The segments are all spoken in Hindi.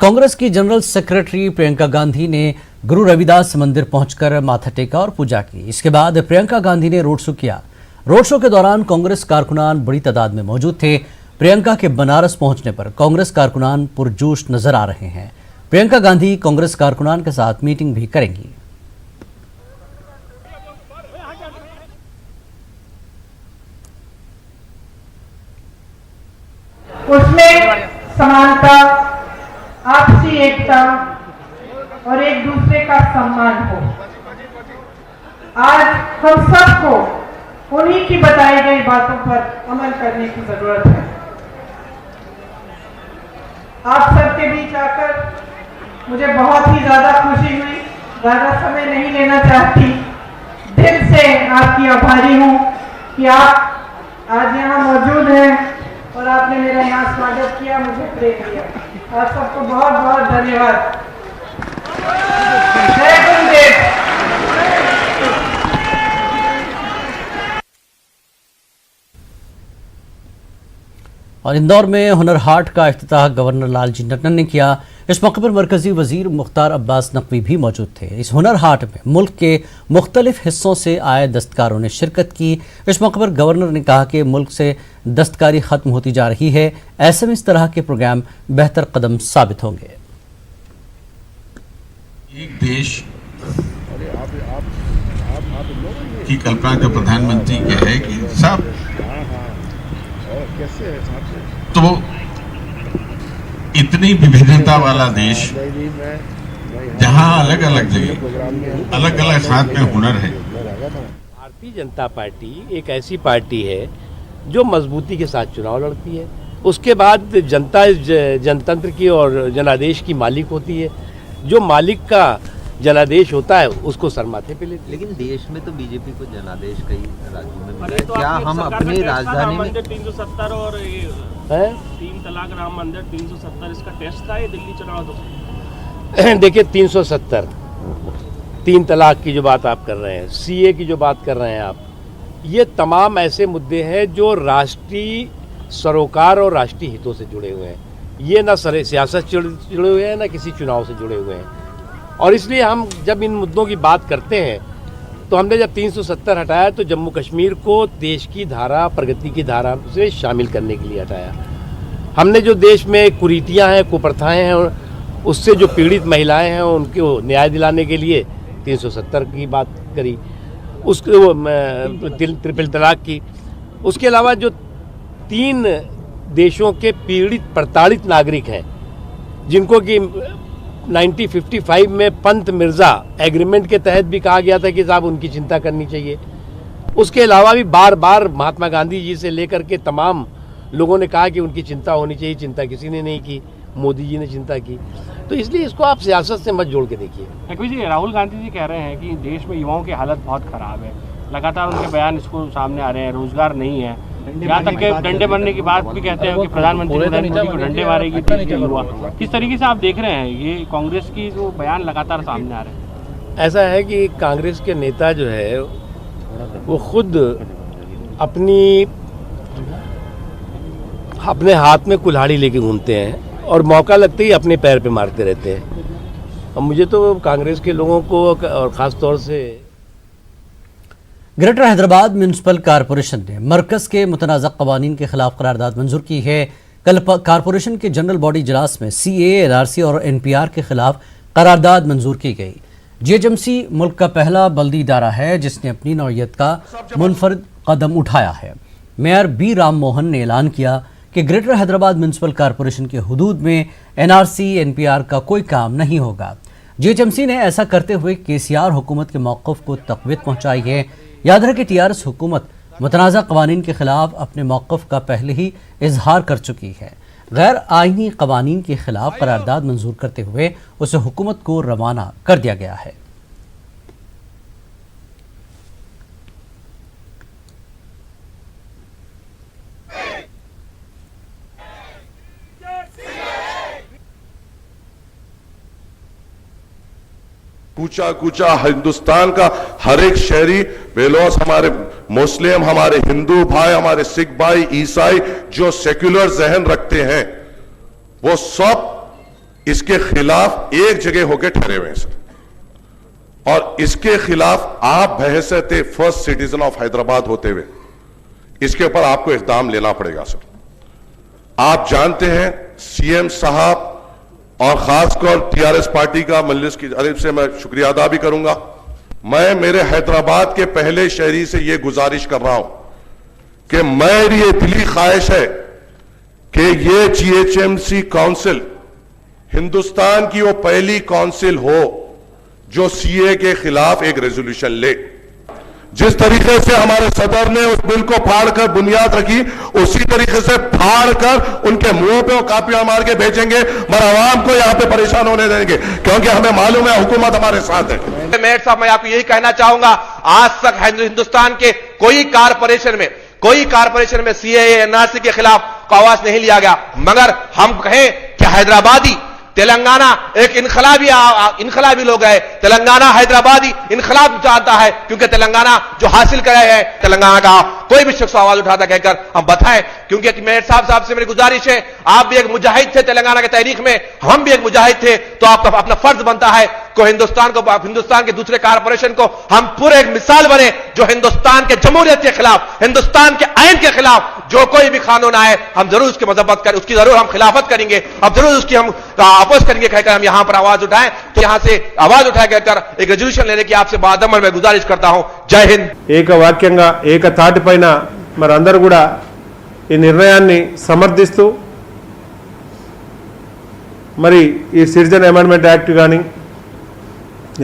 कांग्रेस की जनरल सेक्रेटरी प्रियंका गांधी ने गुरु रविदास मंदिर पहुंचकर माथा टेका और पूजा की। इसके बाद प्रियंका गांधी ने रोड शो किया। रोड शो के दौरान कांग्रेस कारकुनान बड़ी तादाद में मौजूद थे। प्रियंका के बनारस पहुंचने पर कांग्रेस कारकुनान पुरजोश नजर आ रहे हैं। प्रियंका गांधी कांग्रेस कारकुनान के साथ मीटिंग भी करेंगी। उसमें समानता, आपसी एकता और एक दूसरे का सम्मान हो। आज हम सबको उन्हीं की बताई गई बातों पर अमल करने की जरूरत है। आप सबके बीच आकर मुझे बहुत ही ज्यादा खुशी हुई। ज्यादा समय नहीं लेना चाहती। दिल से आपकी आभारी हूँ कि आप आज यहाँ मौजूद हैं और आपने मेरा यहाँ स्वागत किया, मुझे प्रेम दिया। आप सबको बहुत बहुत धन्यवाद। जय गुरुदेव। और इंदौर में हुनर हाट का इफ्तिताह गवर्नर लालजी टंडन ने किया। इस मौके पर मरकजी वजीर मुख्तार अब्बास नकवी भी मौजूद थे। इस हुनर हाट में मुल्क के मुख्तलिफ हिस्सों से आए दस्तकारों ने शिरकत की। इस मौके पर गवर्नर ने कहा कि मुल्क से दस्तकारी खत्म होती जा रही है। ऐसे में इस तरह के प्रोग्राम बेहतर कदम साबित होंगे। एक देश की कल्पना जो प्रधानमंत्री की है कि सब तो इतनी विभिन्नता वाला देश जहां अलग अलग जगह अलग अलग हाथ में हुनर है। भारतीय जनता पार्टी एक ऐसी पार्टी है जो मजबूती के साथ चुनाव लड़ती है। उसके बाद जनता जनतंत्र की और जनादेश की मालिक होती है। जो मालिक का जनादेश होता है उसको सरमाथे पे लेते। लेकिन देश में तो बीजेपी को जनादेश कई राज्यों में मिला है। क्या हम अपनी राजधानी में 370 और ये 3 तलाक राम मंदिर 370 इसका टेस्ट था ये दिल्ली चुनाव तो देखिए 370 3 तलाक की जो बात आप कर रहे हैं, सीए की जो बात कर रहे हैं आप, ये तमाम ऐसे मुद्दे हैं जो राष्ट्रीय सरोकार और राष्ट्रीय हितों से जुड़े हुए हैं। ये ना सियासत से जुड़े हुए हैं ना किसी चुनाव से जुड़े हुए हैं। और इसलिए हम जब इन मुद्दों की बात करते हैं तो हमने जब 370 हटाया तो जम्मू कश्मीर को देश की धारा, प्रगति की धारा से शामिल करने के लिए हटाया। हमने जो देश में कुरीतियां हैं, कुप्रथाएं हैं, उससे जो पीड़ित महिलाएं हैं उनको न्याय दिलाने के लिए 370 की बात करी। उसके ट्रिपल तलाक की। उसके अलावा जो 3 देशों के पीड़ित प्रताड़ित नागरिक हैं जिनको कि 1955 में पंत मिर्जा एग्रीमेंट के तहत भी कहा गया था कि साहब उनकी चिंता करनी चाहिए। उसके अलावा भी बार बार महात्मा गांधी जी से लेकर के तमाम लोगों ने कहा कि उनकी चिंता होनी चाहिए। चिंता किसी ने नहीं की, मोदी जी ने चिंता की। तो इसलिए इसको आप सियासत से मत जोड़ के देखिए। नकवी जी, राहुल गांधी जी कह रहे हैं कि देश में युवाओं की हालत बहुत खराब है। लगातार उनके बयान इसको सामने आ रहे हैं, रोजगार नहीं है। यहाँ तक के डंडे मारने की बात भी कहते हैं कि प्रधानमंत्री नरेंद्र मोदी को डंडे मारेगी देश के युवा। किस तरीके से आप देख रहे हैं ये कांग्रेस की जो बयान लगातार सामने आ रहे हैं? ऐसा है कि कांग्रेस के नेता जो है वो खुद अपने हाथ में कुल्हाड़ी लेके घूमते हैं और मौका लगते ही अपने पैर पे मारते रहते हैं। और मुझे तो कांग्रेस के लोगों को और ख़ास तौर से ग्रेटर हैदराबाद म्यूनिसिपल कारपोरेशन ने मरकज के मुतनाज़ा कवानीन के खिलाफ करारदाद मंजूर की है। कल कारपोरेशन के जनरल बॉडी इजलास में CAA, NRC और NPR के खिलाफ करारदाद मंजूर की गई। GHMC मुल्क का पहला बल्दी इदारा है जिसने अपनी नौइयत का मुनफरद कदम उठाया है। मेयर B राम मोहन ने ऐलान किया कि ग्रेटर हैदराबाद म्यूनिसिपल कारपोरेशन के हुदूद में NRC, NPR का कोई काम नहीं होगा। GHMC ने ऐसा करते हुए KCR हुकूमत के मौक़िफ़ को तक़वीत पहुँचाई है। याद रहे कि TRS हुकूमत मुतनाज़ा कवानीन के खिलाफ अपने मौक़िफ़ का पहले ही इजहार कर चुकी है। गैर आइनी कवानीन के खिलाफ करारदाद मंजूर करते हुए उसे हुकूमत को रवाना कर दिया गया है। कूचा कूचा हिंदुस्तान का हर एक शहरी बेलौस, हमारे मुस्लिम, हमारे हिंदू भाई, हमारे सिख भाई, ईसाई जो सेक्युलर जहन रखते हैं वो सब इसके खिलाफ एक जगह होकर ठहरे हुए हैं सर, और इसके खिलाफ आप बहैसियत फर्स्ट सिटीजन ऑफ हैदराबाद होते हुए इसके ऊपर आपको इक़दाम लेना पड़ेगा सर। आप जानते हैं सीएम साहब और खासकर टीआरएस पार्टी का मजलिस की तरफ से मैं शुक्रिया अदा भी करूंगा। मैं मेरे हैदराबाद के पहले शहरी से यह गुजारिश कर रहा हूं कि मेरी ये दिली ख्वाहिश है कि ये जीएचएमसी काउंसिल हिंदुस्तान की वो पहली काउंसिल हो जो सीए के खिलाफ एक रेजोल्यूशन ले। जिस तरीके से हमारे सदर ने उस बिल को फाड़कर बुनियाद रखी, उसी तरीके से फाड़कर उनके मुंह पे वो कापियां मार के भेजेंगे, मगर आवाम को यहां पे परेशान होने देंगे, क्योंकि हमें मालूम है हुकूमत हमारे साथ है। मेयर साहब, मैं आपको यही कहना चाहूंगा, आज तक हिंदुस्तान के कोई कारपोरेशन में सीएए एनआरसी के खिलाफ आवाज नहीं लिया गया, मगर हम कहें कि हैदराबादी तेलंगाना एक इनकलाबी लोग है। तेलंगाना हैदराबादी इनकलाब चाहता है, क्योंकि तेलंगाना जो हासिल करे है, तेलंगाना का कोई भी शख्स आवाज उठाता कहकर हम बताएं। क्योंकि मेयर साहब से मेरी गुजारिश है, आप भी एक मुजाहिद थे तेलंगाना की तारीख में, हम भी एक मुजाहिद थे, तो आपका अपना फर्ज बनता है को हिंदुस्तान के दूसरे कारपोरेशन को हम पूरे एक मिसाल बने, जो हिंदुस्तान के जमहूरियत के खिलाफ, हिंदुस्तान के आइन के खिलाफ जो कोई भी कानून आए, हम जरूर उसकी मजम्मत करें, उसकी जरूर हम खिलाफत करेंगे, अब जरूर उसकी हम अपोज करेंगे कहकर हम यहां पर आवाज उठाएं। तो यहां से आवाज उठाए कहकर एक रेजोल्यूशन लेने की आपसे बादमर में गुजारिश करता हूं। जय हिंद। एक వాక్యంగా ఏక తాటిపైన మరి అందరూ కూడా ఈ నిర్ణయాన్ని సమర్థిస్తూ మరి ఈ సిటిజన్ అమెండ్మెంట్ యాక్ట్ కానీ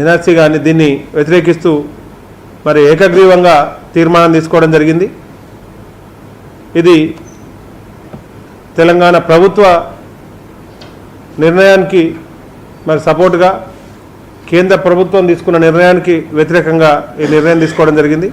ఎన్ఆర్సీ కానీ దీన్ని వ్యతిరేకిస్తూ మరి ఏకగ్రీవంగా తీర్మానం తీసుకోవడం జరిగింది। ఇది తెలంగాణ ప్రభుత్వ నిర్ణయానికి మరి సపోర్ట్గా కేంద్ర ప్రభుత్వం తీసుకున్న నిర్ణయానికి వ్యతిరేకంగా ఈ నిర్ణయం తీసుకోవడం జరిగింది।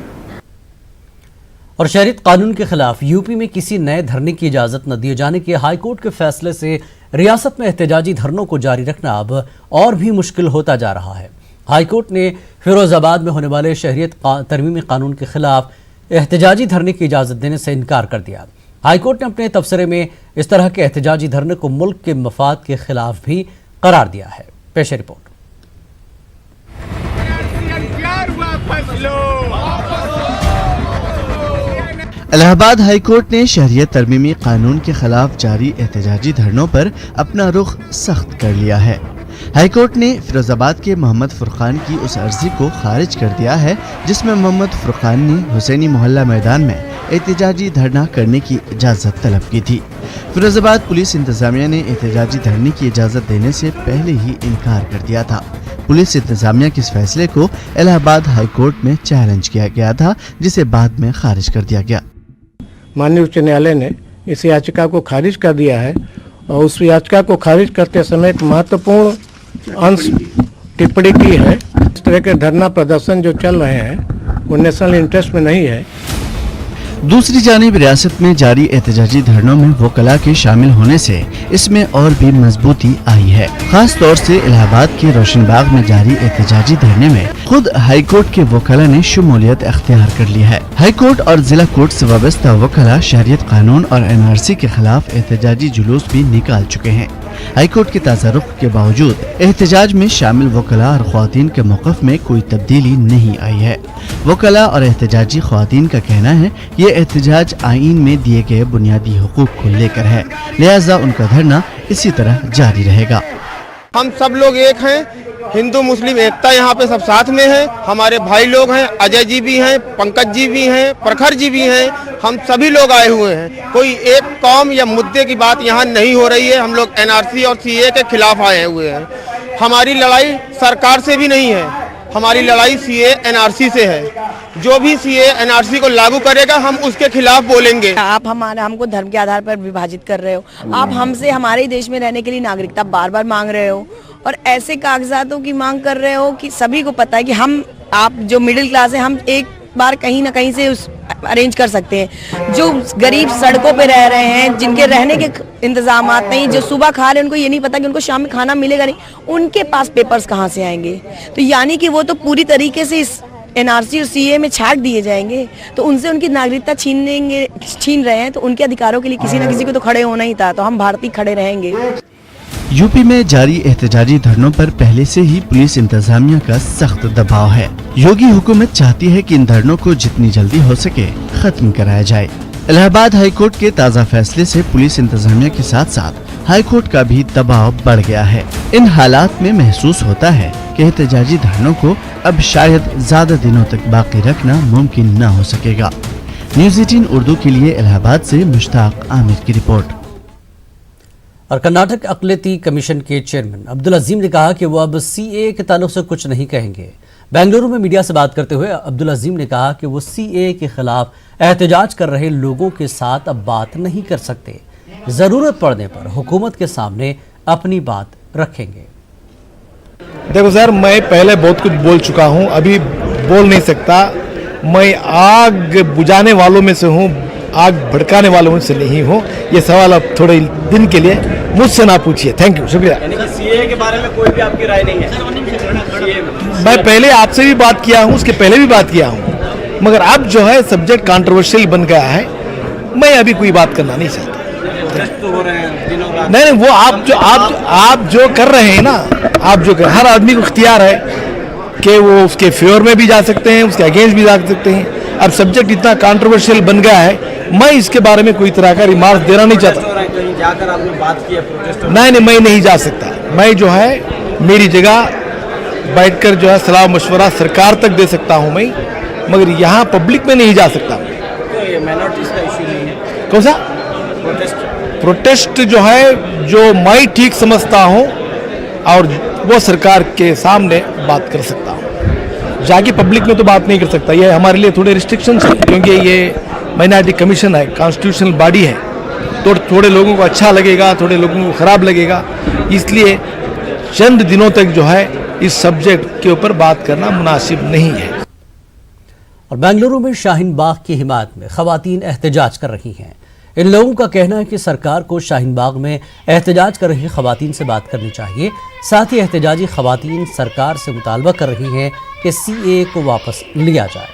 और शहरियत कानून के खिलाफ यूपी में किसी नए धरने की इजाज़त न दिए जाने के हाईकोर्ट के फैसले से रियासत में एहतजाजी धरनों को जारी रखना अब और भी मुश्किल होता जा रहा है। हाईकोर्ट ने फिरोजाबाद में होने वाले शहरियत तरमीमी कानून के खिलाफ एहतजाजी धरने की इजाज़त देने से इनकार कर दिया। हाईकोर्ट ने अपने तबसरे में इस तरह के एहतजाजी धरने को मुल्क के मफाद के खिलाफ भी करार दिया है। पेश रिपोर्ट। इलाहाबाद हाईकोर्ट ने शहरियत तरमीमी कानून के खिलाफ जारी एहतजाजी धरनों पर अपना रुख सख्त कर लिया है। हाईकोर्ट ने फिरोजाबाद के मोहम्मद फुरकान की उस अर्जी को खारिज कर दिया है जिसमें मोहम्मद फुरकान ने हुसैनी मोहल्ला मैदान में एहतजाजी धरना करने की इजाज़त तलब की थी। फिरोजाबाद पुलिस इंतजामिया ने एहतजाजी धरने की इजाज़त देने से पहले ही इनकार कर दिया था। पुलिस इंतजामिया के इस फैसले को इलाहाबाद हाईकोर्ट में चैलेंज किया गया था, जिसे बाद में खारिज कर दिया गया। माननीय उच्च न्यायालय ने इस याचिका को खारिज कर दिया है और उस याचिका को खारिज करते समय एक महत्वपूर्ण अंश टिप्पणी की है। इस तरह के धरना प्रदर्शन जो चल रहे हैं वो नेशनल इंटरेस्ट में नहीं है। दूसरी जानिब रियासत में जारी एहतजाजी धरनों में वकला के शामिल होने से इसमें और भी मजबूती आई है। खास तौर से इलाहाबाद के रोशनबाग में जारी एहतजाजी धरने में खुद हाईकोर्ट के वकला ने शुमूलियत अख्तियार कर ली है। हाईकोर्ट और जिला कोर्ट से वाबस्ता वकला शहरियत कानून और एनआरसी के खिलाफ एहतजाजी जुलूस भी निकाल चुके हैं। हाईकोर्ट के ताज़ा रुख के बावजूद एहतजाज में शामिल वकला और ख्वातीन के मौक़िफ़ में कोई तब्दीली नहीं आई है। वकला और एहतजाजी ख्वातीन का कहना है ये एहतजाज आईन में दिए गए बुनियादी हुकूक को लेकर है, लिहाजा उनका धरना इसी तरह जारी रहेगा। हम सब लोग एक हैं, हिंदू मुस्लिम एकता यहाँ पे सब साथ में है। हमारे भाई लोग हैं, अजय जी भी हैं, पंकज जी भी हैं, प्रखर जी भी हैं, हम सभी लोग आए हुए हैं। कोई एक कौम या मुद्दे की बात यहाँ नहीं हो रही है। हम लोग एनआरसी और सीए के खिलाफ आए हुए हैं। हमारी लड़ाई सरकार से भी नहीं है, हमारी लड़ाई सीए एनआरसी से है। जो भी सीए एनआरसी को लागू करेगा हम उसके खिलाफ बोलेंगे। आप हमको धर्म के आधार पर विभाजित कर रहे हो, आप हमसे हमारे ही देश में रहने के लिए नागरिकता बार बार मांग रहे हो और ऐसे कागजातों की मांग कर रहे हो कि सभी को पता है कि आप जो मिडिल क्लास है, हम एक बार कहीं ना कहीं से अरेंज कर सकते हैं। जो गरीब सड़कों पे रह रहे हैं, जिनके रहने के इंतजाम नहीं, जो सुबह खा रहे हैं उनको ये नहीं पता कि उनको शाम में खाना मिलेगा नहीं, उनके पास पेपर्स कहाँ से आएंगे। तो यानी कि वो तो पूरी तरीके से इस एनआरसी और सीए में छाट दिए जाएंगे, तो उनसे उनकी नागरिकता छीन रहे हैं, तो उनके अधिकारों के लिए किसी न किसी को तो खड़े होना ही था। तो हम भारतीय खड़े रहेंगे। यूपी में जारी एहतजाजी धरनों पर पहले से ही पुलिस इंतजामिया का सख्त दबाव है। योगी हुकूमत चाहती है कि इन धरनों को जितनी जल्दी हो सके खत्म कराया जाए। इलाहाबाद हाईकोर्ट के ताज़ा फैसले से पुलिस इंतजामिया के साथ साथ हाईकोर्ट का भी दबाव बढ़ गया है। इन हालात में महसूस होता है कि एहतजाजी धरनों को अब शायद ज्यादा दिनों तक बाकी रखना मुमकिन न हो सकेगा। न्यूज़ 18 उर्दू के लिए इलाहाबाद से मुश्ताक आमिर की रिपोर्ट। और कर्नाटक अक़लियती कमीशन के चेयरमैन अब्दुल अजीम ने कहा कि वो अब सीए के ताल्लुक से कुछ नहीं कहेंगे। बेंगलुरु में मीडिया से बात करते हुए अब्दुल अजीम ने कहा कि वो सीए के खिलाफ एहतजाज कर रहे लोगों के साथ अब बात नहीं कर सकते। जरूरत पड़ने पर हुकूमत के सामने अपनी बात रखेंगे। देखो सर, मैं पहले बहुत कुछ बोल चुका हूँ, अभी बोल नहीं सकता। मैं आग बुझाने वालों में से हूँ, आग भड़काने वालों से नहीं हूँ। ये सवाल अब थोड़े दिन के लिए मुझसे ना पूछिए। थैंक यू, शुक्रिया। सीए के बारे में कोई भी आपकी राय नहीं है? मैं पहले आपसे भी बात किया हूँ, उसके पहले भी बात किया हूँ, मगर अब जो है सब्जेक्ट कंट्रोवर्शियल बन गया है। मैं अभी कोई बात करना नहीं चाहता। नहीं, वो आप जो कर रहे हैं ना, आप जो हर आदमी को इख्तियार है कि वो उसके फेवर में भी जा सकते हैं, उसके अगेंस्ट भी जा सकते हैं। अब सब्जेक्ट इतना कंट्रोवर्शियल बन गया है, मैं इसके बारे में कोई तरह का रिमार्क देना नहीं चाहता। कहीं जाकर आपने बात की है? नहीं, मैं नहीं जा सकता। मैं जो है मेरी जगह बैठकर जो है सलाह मशवरा सरकार तक दे सकता हूँ मैं, मगर यहाँ पब्लिक में नहीं जा सकता। तो ये माइनॉरिटीज का इशू नहीं है? कौन सा प्रोटेस्ट जो है, जो मैं ठीक समझता हूँ और वो सरकार के सामने बात कर सकता हूँ, जाके पब्लिक में तो बात नहीं कर सकता। ये हमारे लिए थोड़े रिस्ट्रिक्शंस हैं, क्योंकि ये माइनॉरिटी कमीशन है, कॉन्स्टिट्यूशनल बॉडी है, तो थोड़े लोगों को अच्छा लगेगा, थोड़े लोगों को ख़राब लगेगा। इसलिए चंद दिनों तक जो है इस सब्जेक्ट के ऊपर बात करना मुनासिब नहीं है। और बेंगलुरु में शाहीन बाग की हिमायत में खवातीन एहतजाज कर रही हैं। इन लोगों का कहना है कि सरकार को शाहीन बाग में एहतजाज कर रही खवातीन से बात करनी चाहिए। साथ ही एहतजाजी खवातीन सरकार से मुतालबा कर रही हैं कि सीए को वापस लिया जाए।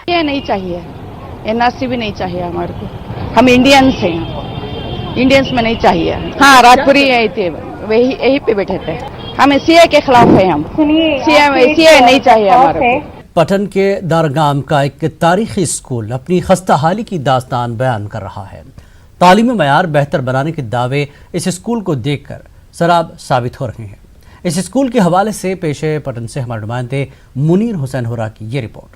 ये नहीं चाहिए, एनआरसी भी नहीं चाहिए हमारे को। हम इंडियंस हैं, इंडियंस में नहीं चाहिए। हाँ, राजपुरी वही यही पे बैठे थे। हमें सीए के खिलाफ है। हम सीए नहीं चाहिए हमारे को। पटन के दारगाम का एक तारीखी स्कूल अपनी खस्ता हाली की दास्तान बयान कर रहा है। तालीमी मयार बेहतर बनाने के दावे इस स्कूल को देखकर सराब साबित हो रहे हैं। इस स्कूल के हवाले से पेशे पटन से हमारे नुमाइंदे मुनीर हुसैन होरा की ये रिपोर्ट।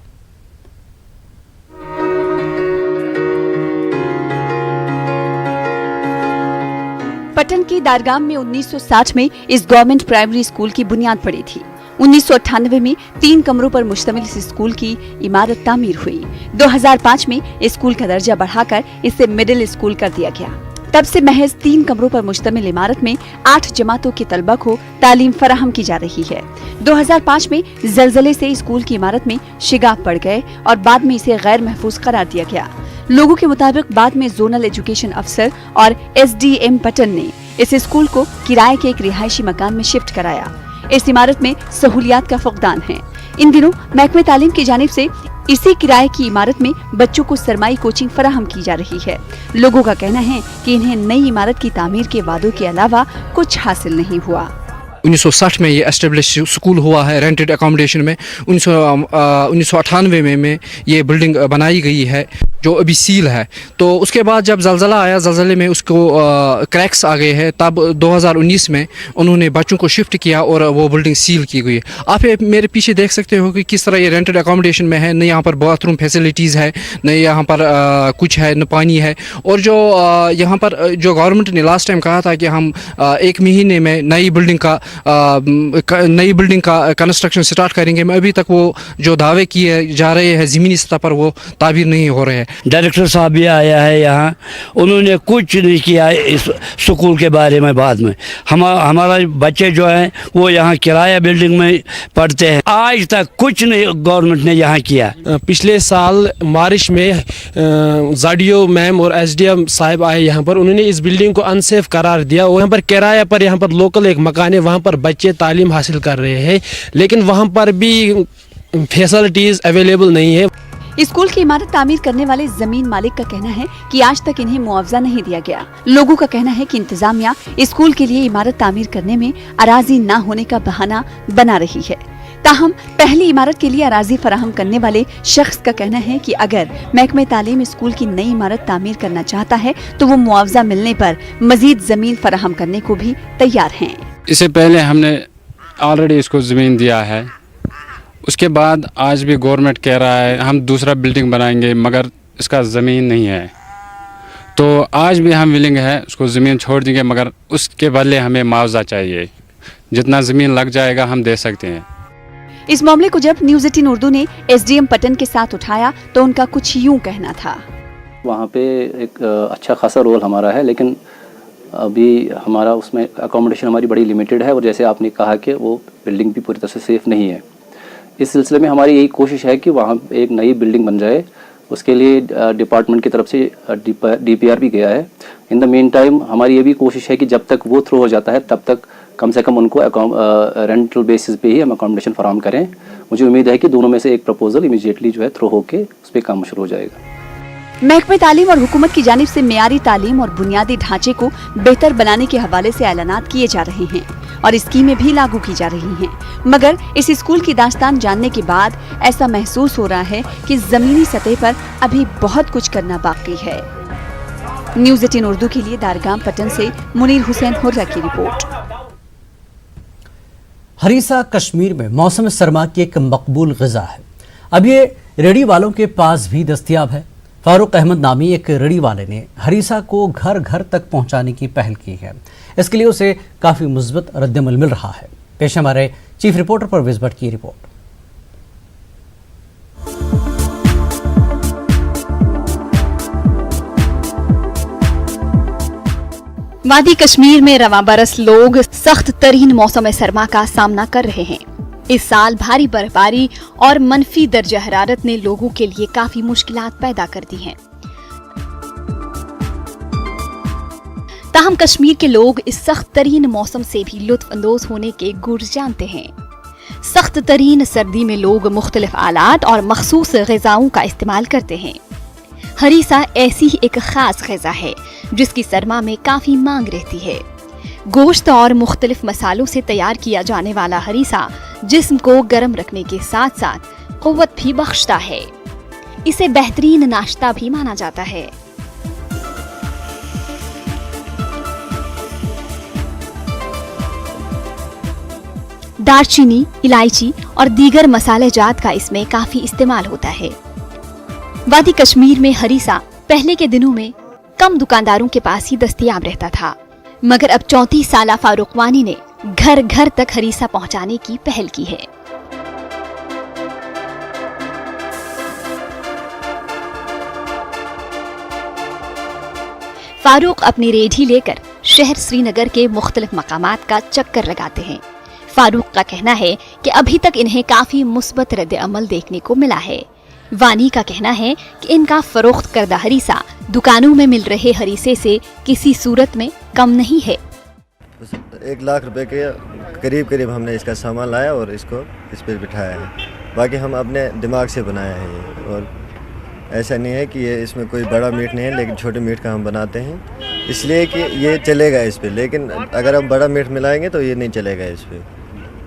पटन की दारगाम में 1960 में इस गवर्नमेंट प्राइमरी स्कूल की बुनियाद पड़ी थी। 1998 में 3 कमरों पर मुश्तमिल इस स्कूल की इमारत तामीर हुई। 2005 में स्कूल का दर्जा बढ़ाकर इसे मिडिल स्कूल कर दिया गया। तब से महज 3 कमरों पर मुश्तमिल इमारत में 8 जमातों के तलबा को तालीम फराहम की जा रही है। 2005 में जलजले से स्कूल की इमारत में शिगाफ पड़ गए और बाद में इसे गैर महफूज करार दिया गया। लोगों के मुताबिक बाद में जोनल एजुकेशन अफसर और एसडीएम पटन ने इस स्कूल को किराए के एक रिहायशी मकान में शिफ्ट कराया। इस इमारत में सहूलियात का फुकदान है। इन दिनों महकमे तालीम की जानिब से इसी किराए की इमारत में बच्चों को सरमाई कोचिंग फराहम की जा रही है। लोगों का कहना है कि इन्हें नई इमारत की तामीर के वादों के अलावा कुछ हासिल नहीं हुआ। 1960 में ये एस्टेब्लिश स्कूल हुआ है रेंटेड अकोमोडेशन में। 1998 में ये बिल्डिंग बनाई गई है जो अभी सील है। तो उसके बाद जब जलजला आया, जलजले में उसको क्रैक्स आ गए हैं। तब 2019 में उन्होंने बच्चों को शिफ्ट किया और वो बिल्डिंग सील की गई। आप मेरे पीछे देख सकते हो कि किस तरह ये रेंटेड अकोमोडेशन में है। न यहाँ पर बाथरूम फैसिलिटीज़ है, न यहाँ पर कुछ है, न पानी है। और जो यहाँ पर जो गवर्नमेंट ने लास्ट टाइम कहा था कि हम 1 महीने में नई बिल्डिंग का कंस्ट्रक्शन स्टार्ट करेंगे, मैं अभी तक वो जो दावे किए जा रहे हैं ज़मीनी सतह पर वो ताबीर नहीं हो रहे हैं। डायरेक्टर साहब भी आया है यहाँ, उन्होंने कुछ नहीं किया इस स्कूल के बारे में। बाद में हमारा बच्चे जो हैं वो यहाँ किराया बिल्डिंग में पढ़ते हैं। आज तक कुछ नहीं गवर्नमेंट ने यहाँ किया। पिछले साल मार्च में जाडियो मैम और एसडीएम साहब आए यहाँ पर, उन्होंने इस बिल्डिंग को अनसेफ करार दिया और यहाँ पर किराया पर यहाँ पर लोकल एक मकान है वहाँ पर बच्चे तालीम हासिल कर रहे हैं, लेकिन वहाँ पर भी फैसिलिटीज़ अवेलेबल नहीं है। स्कूल की इमारत तामीर करने वाले जमीन मालिक का कहना है कि आज तक इन्हें मुआवजा नहीं दिया गया। लोगों का कहना है कि इंतजामिया स्कूल के लिए इमारत तामीर करने में अराजी न होने का बहाना बना रही है। ताहम पहली इमारत के लिए अराजी फराहम करने वाले शख्स का कहना है कि अगर महकमे तालीम स्कूल की नई इमारत तामीर करना चाहता है तो वो मुआवजा मिलने पर मजीद जमीन फराहम करने को भी तैयार हैं। इससे पहले हमने ऑलरेडी इसको जमीन दिया है, उसके बाद आज भी गवर्नमेंट कह रहा है हम दूसरा बिल्डिंग बनाएंगे, मगर इसका ज़मीन नहीं है। तो आज भी हम विलिंग है उसको ज़मीन छोड़ देंगे, मगर उसके बदले हमें मुआवजा चाहिए। जितना ज़मीन लग जाएगा हम दे सकते हैं। इस मामले को जब न्यूज़ 18 उर्दू ने एसडीएम पटन के साथ उठाया तो उनका कुछ यूं कहना था। वहाँ पे एक अच्छा खासा रोल हमारा है, लेकिन अभी हमारा उसमें अकोमोडेशन हमारी बड़ी लिमिटेड है, और जैसे आपने कहा कि वो बिल्डिंग भी पूरी तरह से सेफ़ नहीं है। इस सिलसिले में हमारी यही कोशिश है कि वहाँ एक नई बिल्डिंग बन जाए। उसके लिए डिपार्टमेंट की तरफ से डीपीआर भी गया है। इन द मेन टाइम हमारी ये भी कोशिश है कि जब तक वो थ्रू हो जाता है तब तक कम से कम उनको रेंटल बेसिस पे ही हम अकोमोडेशन फराहम करें। मुझे उम्मीद है कि दोनों में से एक प्रपोजल इमीडिएटली जो है थ्रू होके उस पर काम शुरू हो जाएगा। महकमे तालीम और हुकूमत की जानिब से मेयारी तालीम और बुनियादी ढांचे को बेहतर बनाने के हवाले से ऐलानात किए जा रहे हैं और स्कीमें भी लागू की जा रही हैं, मगर इस स्कूल की दास्तान जानने के बाद ऐसा महसूस हो रहा है कि जमीनी सतह पर अभी बहुत कुछ करना बाकी है। न्यूज़ 18 उर्दू के लिए दारगाम पटन से मुनीर हुसैन हुर्रा की रिपोर्ट। हरीसा कश्मीर में मौसम सरमा की एक मकबूल ग़िज़ा है। अब ये रेडी वालों के पास भी दस्तयाब है। फारूक अहमद नामी एक रेडी वाले ने हरीसा को घर घर तक पहुंचाने की पहल की है। इसके लिए उसे काफ़ी मुस्बत रद्दमल मिल रहा है। पेश हमारे चीफ रिपोर्टर परवेज भट्ट की रिपोर्ट। वादी कश्मीर में रवां बरस लोग सख्त तरीन मौसम सरमा का सामना कर रहे हैं। इस साल भारी बर्फबारी और मनफी दर्जा हरारत ने लोगों के लिए काफी मुश्किलात पैदा कर दी हैं। ताहम कश्मीर के लोग इस सख्त तरीन मौसम से भी लुत्फ अंदोज होने के गुर जानते हैं। सख्त तरीन सर्दी में लोग मुख्तलिफ आलात और मखसूस ग़िज़ाओं का इस्तेमाल करते हैं। हरीसा ऐसी ही एक खास ग़िज़ा है जिसकी सरमा में काफी मांग रहती है। गोश्त और मुख्तलिफ मसालों से तैयार किया जाने वाला हरीसा जिस्म को गर्म रखने के साथ साथ क़ुव्वत भी बख्शता है। इसे बेहतरीन नाश्ता भी माना जाता है। दालचीनी, इलायची और दीगर मसाले जात का इसमें काफी इस्तेमाल होता है। वादी कश्मीर में हरीसा पहले के दिनों में कम दुकानदारों के पास ही दस्तयाब रहता था, मगर अब 34 साला फारूक वानी ने घर घर तक हरीसा पहुंचाने की पहल की है। फारूक अपनी रेढ़ी लेकर शहर श्रीनगर के मुख्तलिफ मकामात का चक्कर लगाते हैं। फारूक का कहना है कि अभी तक इन्हें काफी मुस्बत रद्द अमल देखने को मिला है। वानी का कहना है कि इनका फरोख्त करदा हरीसा दुकानों में मिल रहे हरीसे से किसी सूरत में कम नहीं है। 1 लाख रुपए के करीब हमने इसका सामान लाया और इसको इस पर बिठाया है। बाकी हम अपने दिमाग से बनाया है ये, और ऐसा नहीं है कि ये इसमें कोई बड़ा मीट नहीं है, लेकिन छोटे मीट का हम बनाते हैं इसलिए कि ये चलेगा इस पर। लेकिन अगर हम बड़ा मीट मिलाएंगे तो ये नहीं चलेगा इस पर।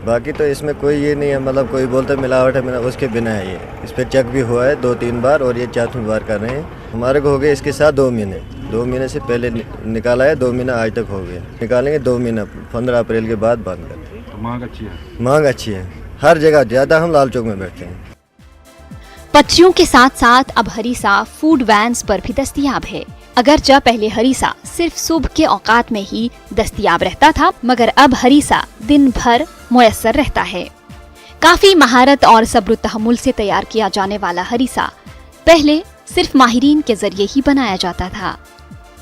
बाकी तो इसमें कोई ये नहीं है, मतलब कोई बोलता मिलावट है, उसके बिना है ये। इस पर चेक भी हुआ है 2-3 बार और ये 4वीं बार कर रहे हैं। हमारे को हो गए इसके साथ 2 महीने। 2 महीने से पहले निकाला है, 2 महीना आज तक हो गया। निकालेंगे 2 महीना, 15 अप्रैल के बाद बंद कर। तो मांग अच्छी है? मांग अच्छी है, हर जगह ज़्यादा। हम लाल चौक में बैठते हैं। पत्रियों के साथ साथ अब हरीसा फूड वैन्स पर भी दस्तयाब है। अगरचे पहले हरीसा सिर्फ सुबह के औकात में ही दस्तयाब रहता था, मगर अब हरीसा दिन भर मुयस्सर रहता है। काफी महारत और सब्र तहम्मुल से तैयार किया जाने वाला हरीसा पहले सिर्फ माहिरीन के जरिए ही बनाया जाता था,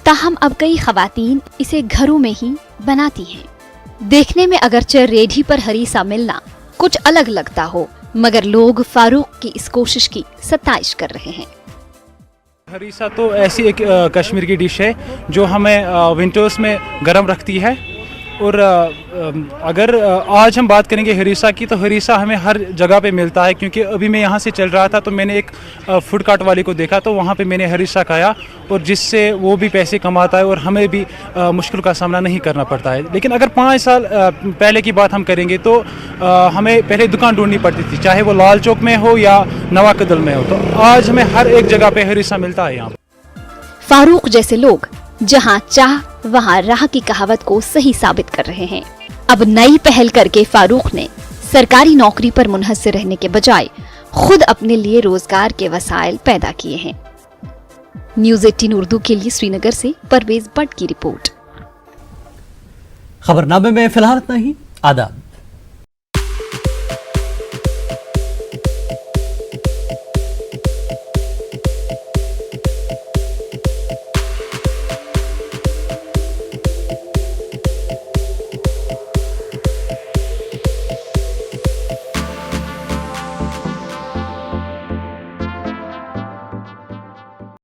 ताहम अब कई खवातीन इसे घरों में ही बनाती हैं। देखने में अगरचे रेढ़ी पर हरीसा मिलना कुछ अलग लगता हो, मगर लोग फारूक की इस कोशिश की सताइश कर रहे हैं। हरीसा तो ऐसी एक कश्मीर की डिश है जो हमें विंटर्स में गर्म रखती है और अगर आज हम बात करेंगे हरीसा की, तो हरीसा हमें हर जगह पे मिलता है, क्योंकि अभी मैं यहाँ से चल रहा था तो मैंने एक फूड कार्ट वाले को देखा, तो वहाँ पे मैंने हरीसा खाया, और जिससे वो भी पैसे कमाता है और हमें भी मुश्किल का सामना नहीं करना पड़ता है। लेकिन अगर 5 साल पहले की बात हम करेंगे तो हमें पहले दुकान ढूंढनी पड़ती थी, चाहे वो लाल चौक में हो या नवा कदल में हो। तो आज हमें हर एक जगह पे हरीसा मिलता है। यहाँ फारूक जैसे लोग जहां चाह वहां राह की कहावत को सही साबित कर रहे हैं। अब नई पहल करके फारूक ने सरकारी नौकरी पर मुनहसर रहने के बजाय खुद अपने लिए रोजगार के वसाइल पैदा किए हैं। न्यूज़ 18 उर्दू के लिए श्रीनगर से परवेज भट्ट की रिपोर्ट। खबरनामे में फिलहाल इतना ही। आदाब।